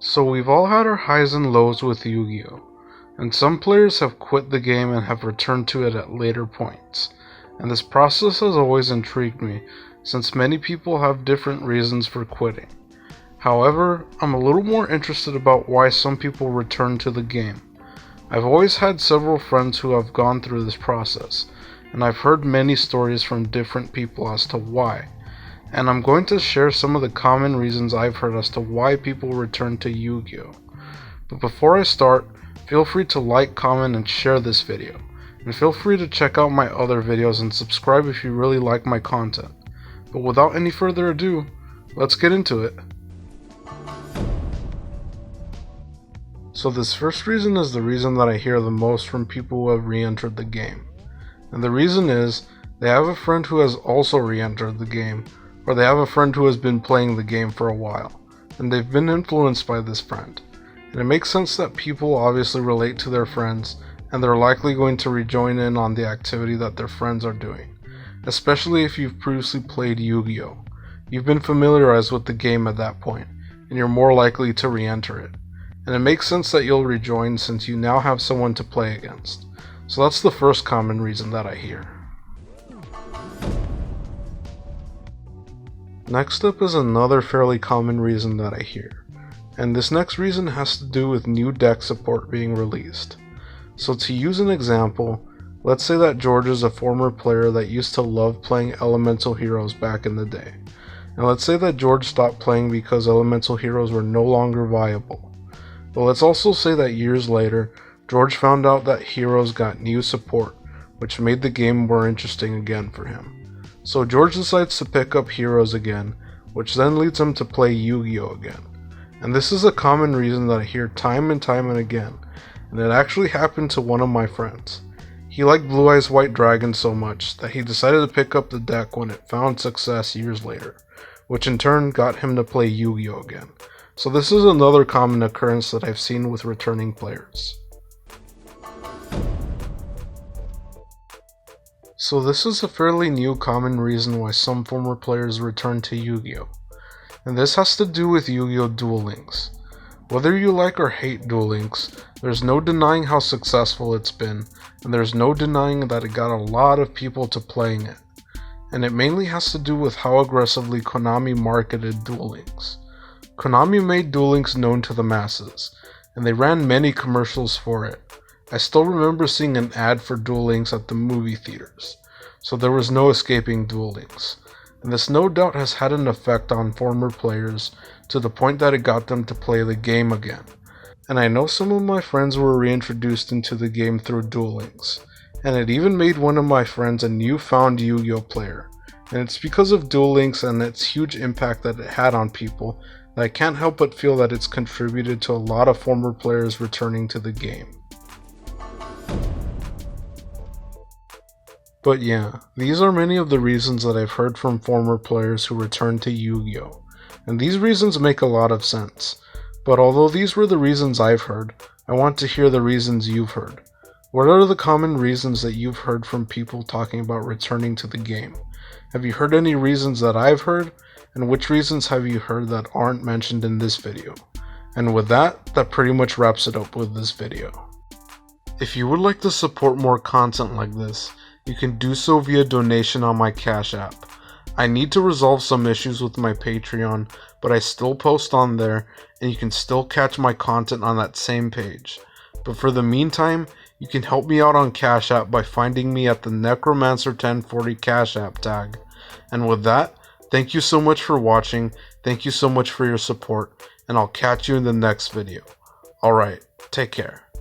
So we've all had our highs and lows with Yu-Gi-Oh! And some players have quit the game and have returned to it at later points. And this process has always intrigued me, since many people have different reasons for quitting. However, I'm a little more interested about why some people return to the game. I've always had several friends who have gone through this process, and I've heard many stories from different people as to why. And I'm going to share some of the common reasons I've heard as to why people return to Yu-Gi-Oh! But before I start, feel free to like, comment, and share this video. And feel free to check out my other videos and subscribe if you really like my content. But without any further ado, let's get into it. So this first reason is the reason that I hear the most from people who have re-entered the game. And the reason is, they have a friend who has also re-entered the game, or they have a friend who has been playing the game for a while, and they've been influenced by this friend. And it makes sense that people obviously relate to their friends, and they're likely going to rejoin in on the activity that their friends are doing, especially if you've previously played Yu-Gi-Oh! You've been familiarized with the game at that point, and you're more likely to re-enter it. And it makes sense that you'll rejoin since you now have someone to play against. So that's the first common reason that I hear. Next up is another fairly common reason that I hear, and this next reason has to do with new deck support being released. So to use an example, let's say that George is a former player that used to love playing elemental heroes back in the day. And let's say that George stopped playing because elemental heroes were no longer viable. But let's also say that years later, George found out that heroes got new support, which made the game more interesting again for him. So George decides to pick up heroes again, which then leads him to play Yu-Gi-Oh! Again. And this is a common reason that I hear time and time and again, and it actually happened to one of my friends. He liked Blue Eyes White Dragon so much that he decided to pick up the deck when it found success years later, which in turn got him to play Yu-Gi-Oh! Again. So this is another common occurrence that I've seen with returning players. So this is a fairly new common reason why some former players return to Yu-Gi-Oh! And this has to do with Yu-Gi-Oh! Duel Links. Whether you like or hate Duel Links, there's no denying how successful it's been, and there's no denying that it got a lot of people to playing it. And it mainly has to do with how aggressively Konami marketed Duel Links. Konami made Duel Links known to the masses, and they ran many commercials for it. I still remember seeing an ad for Duel Links at the movie theaters, so there was no escaping Duel Links. And this no doubt has had an effect on former players to the point that it got them to play the game again. And I know some of my friends were reintroduced into the game through Duel Links, and it even made one of my friends a newfound Yu-Gi-Oh! Player. And it's because of Duel Links and its huge impact that it had on people that I can't help but feel that it's contributed to a lot of former players returning to the game. But yeah, these are many of the reasons that I've heard from former players who return to Yu-Gi-Oh! And these reasons make a lot of sense. But although these were the reasons I've heard, I want to hear the reasons you've heard. What are the common reasons that you've heard from people talking about returning to the game? Have you heard any reasons that I've heard? And which reasons have you heard that aren't mentioned in this video? And with that pretty much wraps it up with this video. If you would like to support more content like this, you can do so via donation on my Cash App. I need to resolve some issues with my Patreon, but I still post on there, and you can still catch my content on that same page. But for the meantime, you can help me out on Cash App by finding me at the Necromancer1040 Cash App tag. And with that, thank you so much for watching, thank you so much for your support, and I'll catch you in the next video. Alright, take care.